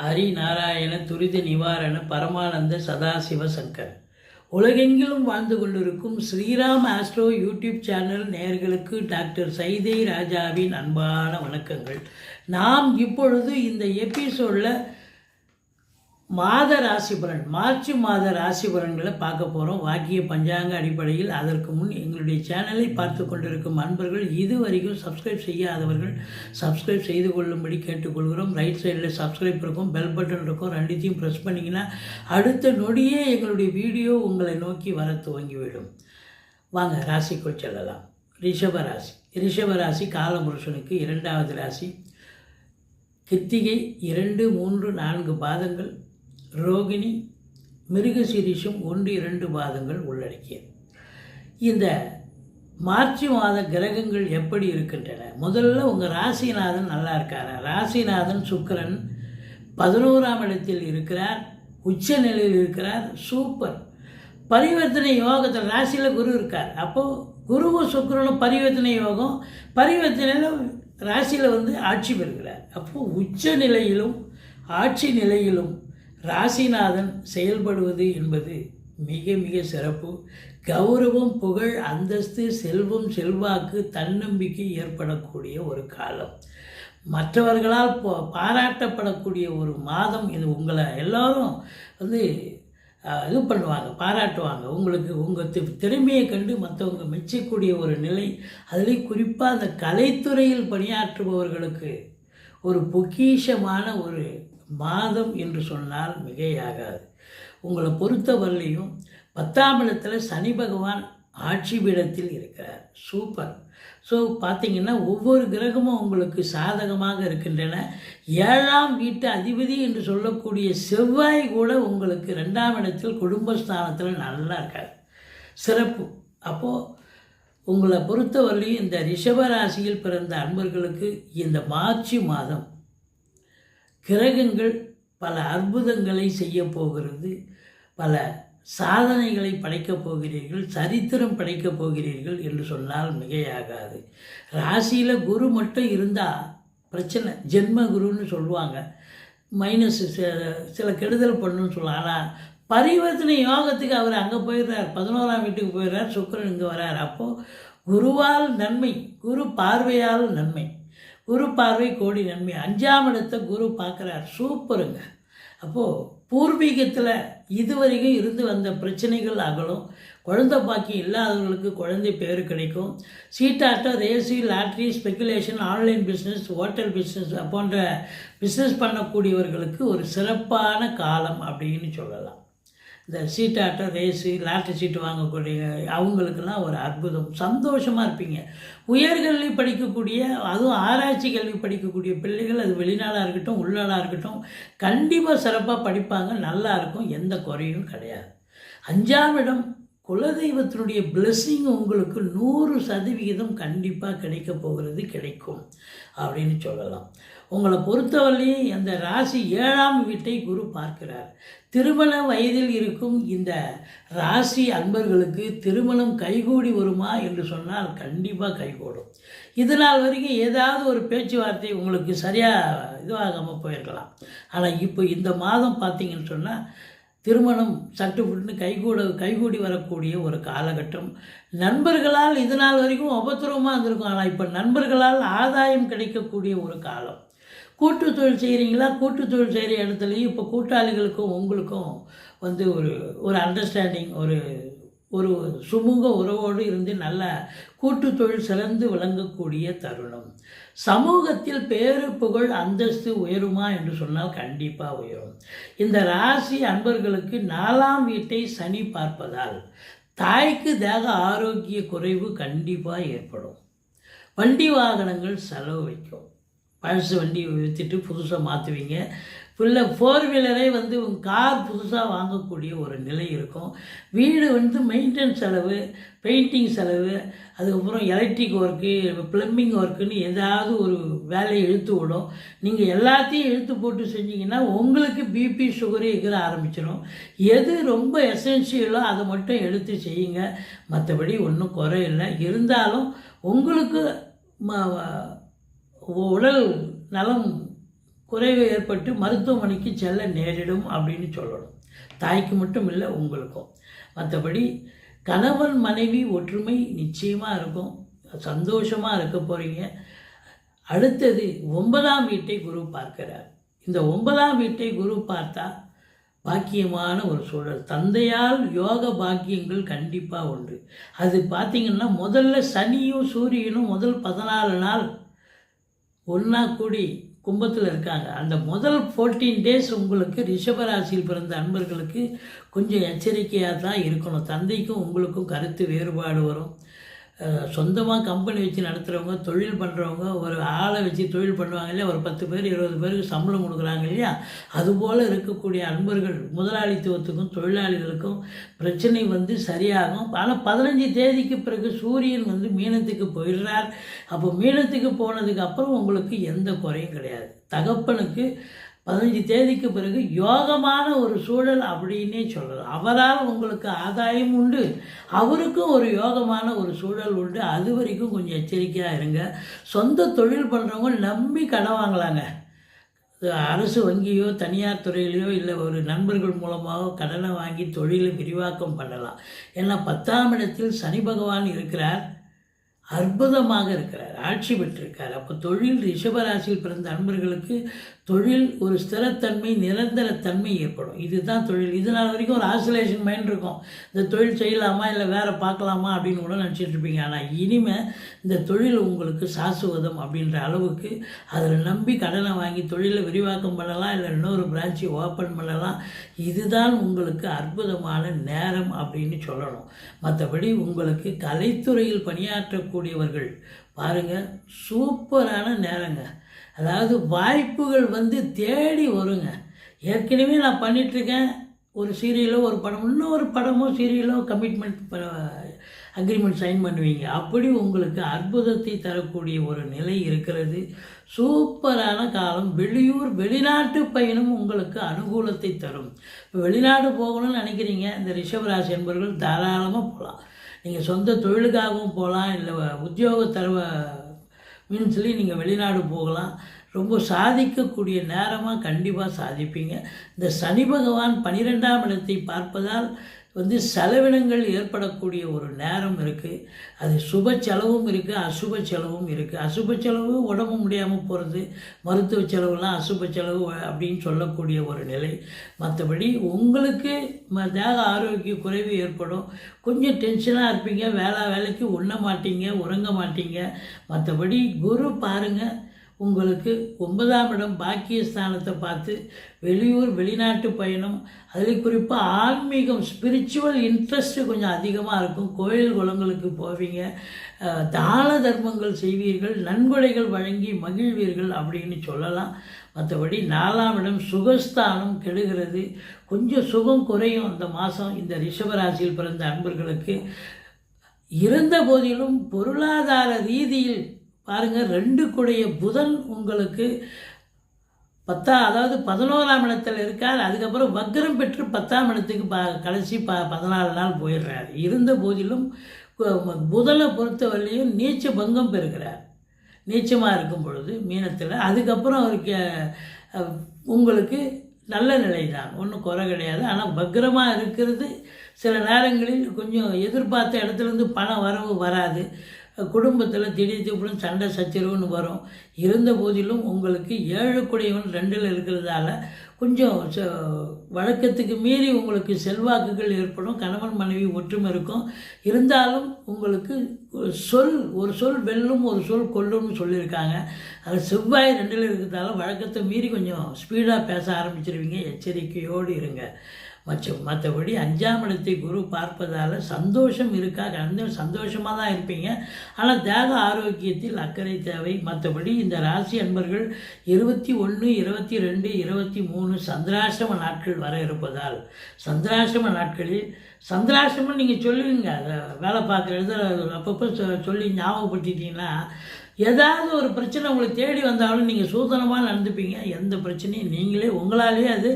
ஹரிநாராயண துரித நிவாரண பரமானந்த சதாசிவ சங்கர். உலகெங்கிலும் வாழ்ந்து கொண்டிருக்கும் ஸ்ரீராம் ஆஸ்ட்ரோ யூடியூப் சேனல் நேயர்களுக்கு டாக்டர் சைதை ராஜாவின் அன்பான வணக்கங்கள். நாம் இப்பொழுது இந்த எபிசோடில் மாத ராசி பலன், மார்ச் மாத ராசி பலன்களை பார்க்க போகிறோம் வாக்கிய பஞ்சாங்க அடிப்படையில். அதற்கு முன் எங்களுடைய சேனலை பார்த்து கொண்டிருக்கும் அன்பர்கள் இதுவரைக்கும் சப்ஸ்கிரைப் செய்யாதவர்கள் சப்ஸ்கிரைப் செய்து கொள்ளும்படி கேட்டுக்கொள்கிறோம். ரைட் சைடில் சப்ஸ்கிரைப் இருக்கும், பெல் பட்டன் இருக்கும், ரெண்டுத்தையும் ப்ரெஸ் பண்ணிங்கன்னா அடுத்த நொடியே எங்களுடைய வீடியோ உங்களை நோக்கி வர துவங்கிவிடும். வாங்க ராசிக்குள் செல்லலாம். ரிஷபராசி. ரிஷபராசி காலபுருஷனுக்கு 2வது ராசி. கிருத்திகை 2, 3, 4 பாதங்கள், ரோகிணி மிருகசீரிஷம் 1, 2 பாதங்கள் உள்ளடக்கியது. இந்த மார்ச் மாத கிரகங்கள் எப்படி இருக்கின்றன? முதல்ல உங்கள் ராசிநாதன் நல்லா இருக்கார். ராசிநாதன் சுக்கிரன் 11ஆம் இடத்தில் இருக்கிறார், உச்ச நிலையில் இருக்கிறார். சூப்பர். பரிவர்த்தனை யோகத்தில் ராசியில் குரு இருக்கார். அப்போது குருவும் சுக்கிரனும் பரிவர்த்தனை யோகம், பரிவர்த்தனையில் ராசியில் ஆட்சி பெறுகிறார். அப்போது உச்ச நிலையிலும் ஆட்சி நிலையிலும் ராசிநாதன் செயல்படுவது என்பது மிக மிக சிறப்பு. கௌரவம், புகழ், அந்தஸ்து, செல்வம், செல்வாக்கு, தன்னம்பிக்கை ஏற்படக்கூடிய ஒரு காலம். மற்றவர்களால் பாராட்டப்படக்கூடிய ஒரு மாதம் இது. உங்களை எல்லோரும் இது பண்ணுவாங்க, பாராட்டுவாங்க. உங்களுக்கு உங்கள் திறமையை கண்டு மற்றவங்க மெச்சக்கூடிய ஒரு நிலை. அதுலேயும் குறிப்பாக அந்த கலைத்துறையில் பணியாற்றுபவர்களுக்கு ஒரு பொக்கிஷமான ஒரு மாதம் என்று சொன்னால் மிகையாகாது. உங்களை பொறுத்தவரையிலையும் 10ஆம் இடத்துல சனி பகவான் ஆட்சி பீடத்தில் இருக்கிறார். சூப்பர். ஸோ பார்த்திங்கன்னா ஒவ்வொரு கிரகமும் உங்களுக்கு சாதகமாக இருக்கின்றன. 7ஆம் வீட்டு அதிபதி என்று சொல்லக்கூடிய செவ்வாய் கூட உங்களுக்கு 2ஆம் இடத்தில் குடும்பஸ்தானத்தில் நல்லா இருக்கார். சிறப்பு. அப்போது உங்களை பொறுத்தவரையிலையும் இந்த ரிஷபராசியில் பிறந்த அன்பர்களுக்கு இந்த மார்ச் மாதம் கிரகங்கள் பல அற்புதங்களை செய்ய போகிறது. பல சாதனைகளை படைக்கப் போகிறீர்கள், சரித்திரம் படைக்கப் போகிறீர்கள் என்று சொன்னால் மிகையாகாது. ராசியில் குரு மட்டும் இருந்தால் பிரச்சனை, ஜென்ம குருன்னு சொல்லுவாங்க, மைனஸ் சில கெடுதல் பண்ணுன்னு சொல்லலாம். ஆனால் பரிவர்த்தனை யோகத்துக்கு அவர் அங்கே போயிடுறார், 11ஆம் வீட்டுக்கு போயிடுறார், சுக்கிரன் இங்கே வர்றார். அப்போது குருவால் நன்மை, குரு பார்வையால் நன்மை. குரு பார்வை கோடி நன்மை. 5ஆம் இடத்தை குரு பார்க்குறார். சூப்பருங்க. அப்போது பூர்வீகத்தில் இதுவரைக்கும் இருந்து வந்த பிரச்சனைகள் அகலும். குழந்தை பாக்கியம் இல்லாதவர்களுக்கு குழந்தை பேர் கிடைக்கும். சீட்டாட்டம், race, lottery, speculation, online business, hotel business போன்ற பிஸ்னஸ் பண்ணக்கூடியவர்களுக்கு ஒரு சிறப்பான காலம் அப்படின்னு சொல்லலாம். இந்த சீட்டாட்டம், ரேஸு, லாட்ரி சீட்டு வாங்கக்கூடிய அவங்களுக்கெல்லாம் ஒரு அற்புதம். சந்தோஷமாக இருப்பீங்க. உயர்கல்வி படிக்கக்கூடிய, அதுவும் ஆராய்ச்சி கல்வி படிக்கக்கூடிய பிள்ளைகள், அது வெளிநாடாக இருக்கட்டும் உள்நாடாக இருக்கட்டும், கண்டிப்பாக சிறப்பாக படிப்பாங்க. நல்லா இருக்கும், எந்த குறையும் கிடையாது. 5ஆம் இடம் குலதெய்வத்தினுடைய பிளெஸ்ஸிங் உங்களுக்கு 100% கண்டிப்பாக கிடைக்க போகிறது, கிடைக்கும் அப்படின்னு சொல்லலாம். உங்களை பொறுத்தவரையிலையும் அந்த ராசி 7ஆம் வீட்டை குரு பார்க்கிறார். திருமண வயதில் இருக்கும் இந்த ராசி அன்பர்களுக்கு திருமணம் கைகூடி வருமா என்று சொன்னால் கண்டிப்பாக கைகூடும். இதனால் வரைக்கும் ஏதாவது ஒரு பேச்சுவார்த்தை உங்களுக்கு சரியாக இதுவாகாமல் போயிருக்கலாம். ஆனால் இப்போ இந்த மாதம் பார்த்தீங்கன்னு சொன்னால் திருமணம் சட்டுப்புட்டுன்னு கைகூடி வரக்கூடிய ஒரு காலகட்டம். நண்பர்களால் இது நாள் வரைக்கும் உபத்திரவமாக இருந்திருக்கும், ஆனால் இப்போ நண்பர்களால் ஆதாயம் கிடைக்கக்கூடிய ஒரு காலம். கூட்டு தொழில் செய்கிறீங்களா? கூட்டு தொழில் செய்கிற இடத்துலையும் இப்போ கூட்டாளிகளுக்கும் உங்களுக்கும் ஒரு அண்டர்ஸ்டாண்டிங், ஒரு சுமூக உறவோடு இருந்து நல்ல கூட்டு தொழில் சிறந்து விளங்கக்கூடிய தருணம். சமூகத்தில் பேரு, புகழ், அந்தஸ்து உயருமா என்று சொன்னால் கண்டிப்பாக உயரும். இந்த ராசி அன்பர்களுக்கு 4ஆம் வீட்டை சனி பார்ப்பதால் தாய்க்கு தேக ஆரோக்கிய குறைவு கண்டிப்பாக ஏற்படும். வண்டி வாகனங்கள் செலவு வைக்கும். பழசு வண்டி விற்றுட்டு புதுசாக மாற்றுவீங்க. ஃபுல்ல 4 வீலரே கார் புதுசாக வாங்கக்கூடிய ஒரு நிலை இருக்கும். வீடு மெயின்டெனன்ஸ் செலவு, பெயிண்டிங் செலவு, அதுக்கப்புறம் எலக்ட்ரிக் ஒர்க்கு, ப்ளம்பிங் ஒர்க்குன்னு ஏதாவது ஒரு வேலையை இழுத்து விடும். நீங்கள் எல்லாத்தையும் இழுத்து போட்டு செஞ்சீங்கன்னா உங்களுக்கு பிபி சுகரு எகிற ஆரம்பிச்சிடும். எது ரொம்ப எசென்ஷியலோ அதை மட்டும் எடுத்து செய்யுங்க. மற்றபடி ஒன்றும் குறை இல்லை. இருந்தாலும் உங்களுக்கு உடல் நலம் குறைவு ஏற்பட்டு மருத்துவமனைக்கு செல்ல நேரிடும் அப்படின்னு சொல்லணும். தாய்க்கு மட்டும் இல்லை, உங்களுக்கும். மற்றபடி கணவன் மனைவி ஒற்றுமை நிச்சயமாக இருக்கும், சந்தோஷமாக இருக்க போகிறீங்க. அடுத்தது 9ஆம் வீட்டை குரு பார்க்கிறார். இந்த 9ஆம் வீட்டை குரு பார்த்தா பாக்கியமான ஒரு சூழல், தந்தையால் யோக பாக்கியங்கள் கண்டிப்பாக உண்டு. அது பார்த்திங்கன்னா முதல்ல சனியும் சூரியனும் முதல் 14 நாள் ஒன்றா கூடி கும்பத்தில் இருக்காங்க. அந்த முதல் 14 டேஸ் உங்களுக்கு ரிஷபராசியில் பிறந்த அன்பர்களுக்கு கொஞ்சம் எச்சரிக்கையாக தான் இருக்கணும். தந்தைக்கும் உங்களுக்கும் கருத்து வேறுபாடு வரும். சொந்தமாக கம்பெனி வச்சு நடத்துகிறவங்க, தொழில் பண்ணுறவங்க, ஒரு ஆளை வச்சு தொழில் பண்ணுவாங்க இல்லையா, ஒரு 10 பேர் 20 பேருக்கு சம்பளம் கொடுக்குறாங்க இல்லையா, அதுபோல் இருக்கக்கூடிய அன்பர்கள் முதலாளித்துவத்துக்கும் தொழிலாளிகளுக்கும் பிரச்சனை சரியாகும். ஆனால் 15 தேதிக்கு பிறகு சூரியன் மீனத்துக்கு போயிடுறார். அப்போ மீனத்துக்கு போனதுக்கு அப்புறம் உங்களுக்கு எந்த குறையும் கிடையாது. தகப்பனுக்கு 15 தேதிக்கு பிறகு யோகமான ஒரு சூழல் அப்படின்னே சொல்லலாம். அவரால் உங்களுக்கு ஆதாயம் உண்டு, அவருக்கும் ஒரு யோகமான ஒரு சூழல் உண்டு. அது வரைக்கும் கொஞ்சம் எச்சரிக்கையாக இருங்க. சொந்த தொழில் பண்ணுறவங்க நம்பி கடன் வாங்கலாங்க. அரசு வங்கியோ தனியார் துறையிலையோ இல்லை ஒரு நண்பர்கள் மூலமாக கடனை வாங்கி தொழிலை விரிவாக்கம் பண்ணலாம். ஏன்னா 10ஆம் இடத்தில் சனி பகவான் இருக்கிறார், அற்புதமாக இருக்கிறார், ஆட்சி பெற்றிருக்கார். அப்போ தொழில் ரிஷபராசியில் பிறந்த அன்பர்களுக்கு தொழில் ஒரு ஸ்திரத்தன்மை நிரந்தரத்தன்மை ஏற்படும். இதுதான் தொழில். இதனால் வரைக்கும் ஒரு ஆசோலேஷன் மைண்ட் இருக்கும். இந்த தொழில் செய்யலாமா இல்லை வேறு பார்க்கலாமா அப்படின்னு கூட நினச்சிட்டு இருப்பீங்க. ஆனால் இனிமேல் இந்த தொழில் உங்களுக்கு சாசுவதம் அப்படின்ற அளவுக்கு அதில் நம்பி கடனை வாங்கி தொழிலை விரிவாக்கம் பண்ணலாம், இல்லை இன்னொரு பிரான்ச்சை ஓப்பன் பண்ணலாம். இதுதான் உங்களுக்கு அற்புதமான நேரம் அப்படின்னு சொல்லணும். மற்றபடி உங்களுக்கு கலைத்துறையில் பணியாற்றக்கூடியவர்கள் பாருங்கள், சூப்பரான நேரங்க. அதாவது வாய்ப்புகள் தேடி வருங்க. ஏற்கனவே நான் பண்ணிகிட்ருக்கேன், ஒரு சீரியலோ ஒரு படம், இன்னொரு படமோ சீரியலோ கமிட்மெண்ட் அக்ரிமெண்ட் சைன் பண்ணுவீங்க. அப்படி உங்களுக்கு அற்புதத்தை தரக்கூடிய ஒரு நிலை இருக்கிறது. சூப்பரான காலம். வெளியூர் வெளிநாட்டு பயணம் உங்களுக்கு அனுகூலத்தை தரும். இப்போ வெளிநாடு போகணும்னு நினைக்கிறீங்க, இந்த ரிஷபராசி என்பவர்கள் தாராளமாக போகலாம். நீங்கள் சொந்த தொழிலுக்காகவும் போகலாம், இல்லை உத்தியோக மீன்ஸ்லி நீங்கள் வெளிநாடு போகலாம். ரொம்ப சாதிக்கக்கூடிய நேரமாக கண்டிப்பாக சாதிப்பீங்க. இந்த சனி பகவான் 12ஆம் இடத்தை பார்ப்பதால் செலவினங்கள் ஏற்படக்கூடிய ஒரு நேரம் இருக்குது. அது சுப செலவும் இருக்குது, அசுப செலவும் இருக்குது. அசுப செலவு உடம்பு முடியாமல் போகிறது, மருத்துவ செலவுலாம் அசுப செலவு அப்படின்னு சொல்லக்கூடிய ஒரு நிலை. மற்றபடி உங்களுக்கு தேக ஆரோக்கிய குறைவு ஏற்படும். கொஞ்சம் டென்ஷனாக இருப்பீங்க, வேலைக்கு உண்ண மாட்டீங்க, உறங்க மாட்டீங்க. மற்றபடி குரு பாருங்கள், உங்களுக்கு 9ஆம் இடம் பாக்கியஸ்தானத்தை பார்த்து வெளியூர் வெளிநாட்டு பயணம், அதில் குறிப்பாக ஆன்மீகம் ஸ்பிரிச்சுவல் இன்ட்ரெஸ்ட்டு கொஞ்சம் அதிகமாக இருக்கும். கோயில் குளங்களுக்கு போவீங்க, தான தர்மங்கள் செய்வீர்கள், நன்கொடைகள் வழங்கி மகிழ்வீர்கள் அப்படின்னு சொல்லலாம். மற்றபடி 4ஆம் இடம் சுகஸ்தானம் கெடுகிறது. கொஞ்சம் சுகம் குறையும் அந்த மாதம் இந்த ரிஷபராசியில் பிறந்த அன்பர்களுக்கு. இருந்த போதிலும் பொருளாதார ரீதியில் பாருங்கள், 2 கூடைய புதன் உங்களுக்கு 11ஆம் இடத்தில் இருக்கார். அதுக்கப்புறம் வக்ரம் பெற்று 10ஆம் இடத்துக்கு கடைசி 14 நாள் போயிடுறார். இருந்த போதிலும் புதனை பொறுத்தவரையிலையும் நீச்ச பங்கம் பெறுகிறார். நீச்சமாக இருக்கும் பொழுது மீனத்தில். அதுக்கப்புறம் அவருக்கு உங்களுக்கு நல்ல நிலை தான், ஒன்றும் குறை கிடையாது. ஆனால் வக்ரமாக இருக்கிறது சில நேரங்களில் கொஞ்சம் எதிர்பார்த்த இடத்துலேருந்து பண வரவு வராது. குடும்பத்தில் திடீர்னு சண்டை சச்சரவுன்னு வரும். இருந்த போதிலும் உங்களுக்கு 7 கூடையவன் 2ல் இருக்கிறதால கொஞ்சம் வழக்கத்துக்கு மீறி உங்களுக்கு செல்வாக்குகள் ஏற்படும். கணவன் மனைவி ஒற்றுமை இருக்கும். இருந்தாலும் உங்களுக்கு ஒரு சொல் வெல்லும், ஒரு சொல் கொல்லும்னு சொல்லியிருக்காங்க. அது செவ்வாய் 2ல் இருக்கிறதால வழக்கத்தை மீறி கொஞ்சம் ஸ்பீடாக பேச ஆரம்பிச்சிருவீங்க. எச்சரிக்கையோடு இருங்க. மற்றபடி 5ஆம் இடத்தை குரு பார்ப்பதால் சந்தோஷம் இருக்கா? சந்தோஷமாக தான் இருப்பீங்க. ஆனால் தேக ஆரோக்கியத்தில் அக்கறை தேவை. மற்றபடி இந்த ராசி அன்பர்கள் 21, 22, 23 சந்திராசிரம நாட்கள் வர இருப்பதால், சந்திராசிரம நாட்களில் சந்திராசிரமம் நீங்கள் சொல்லுவீங்க, அதை வேலை பார்க்குற இடத்துல அப்பப்போ சொல்லி ஞாபகப்படுத்திட்டீங்கன்னா ஏதாவது ஒரு பிரச்சனை உங்களை தேடி வந்தாலும் நீங்கள் சூதனமாக நடந்துப்பீங்க. எந்த பிரச்சனையும் நீங்களே உங்களாலேயே அது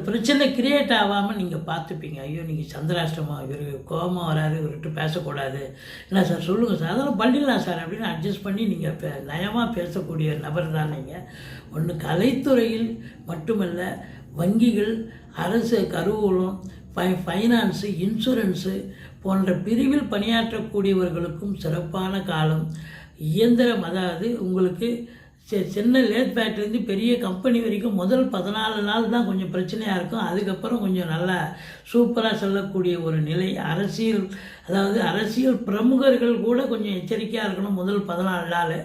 பிரச்சனை கிரியேட் ஆகாமல் நீங்கள் பார்த்துப்பீங்க. ஐயோ நீங்கள் சந்திராஷ்டமம், இவருக்கு கோபமாக வராது, இவர்கிட்ட பேசக்கூடாது, இல்லை சார் சொல்லுங்கள் சார், அதெல்லாம் பண்ணிடலாம் சார் அப்படின்னு அட்ஜஸ்ட் பண்ணி நீங்கள் நயமாக பேசக்கூடிய நபர் தான் நீங்கள். ஒன்று கலைத்துறையில் மட்டுமல்ல, வங்கிகள், அரசு கருவூலம், ஃபைனான்ஸு, இன்சூரன்ஸு போன்ற பிரிவில் பணியாற்றக்கூடியவர்களுக்கும் சிறப்பான காலம். இயந்திரம், அதாவது உங்களுக்கு சின்ன லேத் ஃபேக்ட்ரிலேருந்து பெரிய கம்பெனி வரைக்கும் முதல் 14 நாள் தான் கொஞ்சம் பிரச்சனையாக இருக்கும். அதுக்கப்புறம் கொஞ்சம் நல்லா சூப்பராக செல்லக்கூடிய ஒரு நிலை. அரசியல், அதாவது அரசியல் பிரமுகர்கள் கூட கொஞ்சம் எச்சரிக்கையாக இருக்கணும் முதல் 14 நாள்.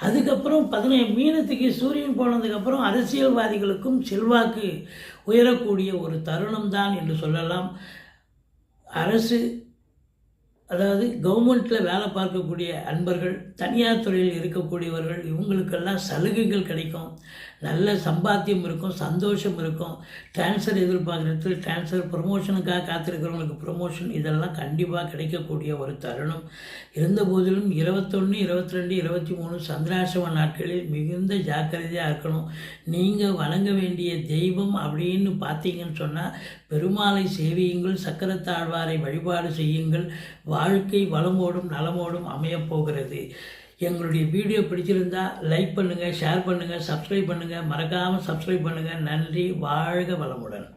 அதுக்கப்புறம் 17 மீனத்துக்கு சூரியன் போனதுக்கப்புறம் அரசியல்வாதிகளுக்கும் செல்வாக்கு உயரக்கூடிய ஒரு தருணம் தான் என்று சொல்லலாம். அரசு, அதாவது கவர்மெண்ட்டில் வேலை பார்க்கக்கூடிய அன்பர்கள், தனியார் துறையில் இருக்கக்கூடியவர்கள், இவங்களுக்கெல்லாம் சலுகைகள் கிடைக்கும், நல்ல சம்பாத்தியம் இருக்கும், சந்தோஷம் இருக்கும். ட்ரான்ஸ்ஃபர் எதிர்பார்க்குறது ட்ரான்ஸ்ஃபர், ப்ரொமோஷனுக்காக காத்திருக்கிறவங்களுக்கு ப்ரொமோஷன், இதெல்லாம் கண்டிப்பாக கிடைக்கக்கூடிய ஒரு தருணம். இருந்தபோதிலும் 21, 22, 23 சந்திராசிரம நாட்களில் மிகுந்த ஜாக்கிரதையாக இருக்கணும். நீங்கள் வணங்க வேண்டிய தெய்வம் அப்படின்னு பார்த்தீங்கன்னு சொன்னால் பெருமாளை சேவியுங்கள், சக்கரத்தாழ்வாரை வழிபாடு செய்யுங்கள். வாழ்க்கை வளமோடும் நலமோடும் அமையப்போகிறது. எங்களுடைய வீடியோ பிடிச்சிருந்தா லைக் பண்ணுங்கள், ஷேர் பண்ணுங்கள், சப்ஸ்கிரைப் பண்ணுங்கள். மறக்காமல் சப்ஸ்கிரைப் பண்ணுங்கள். நன்றி. வாழ்க வளமுடன்.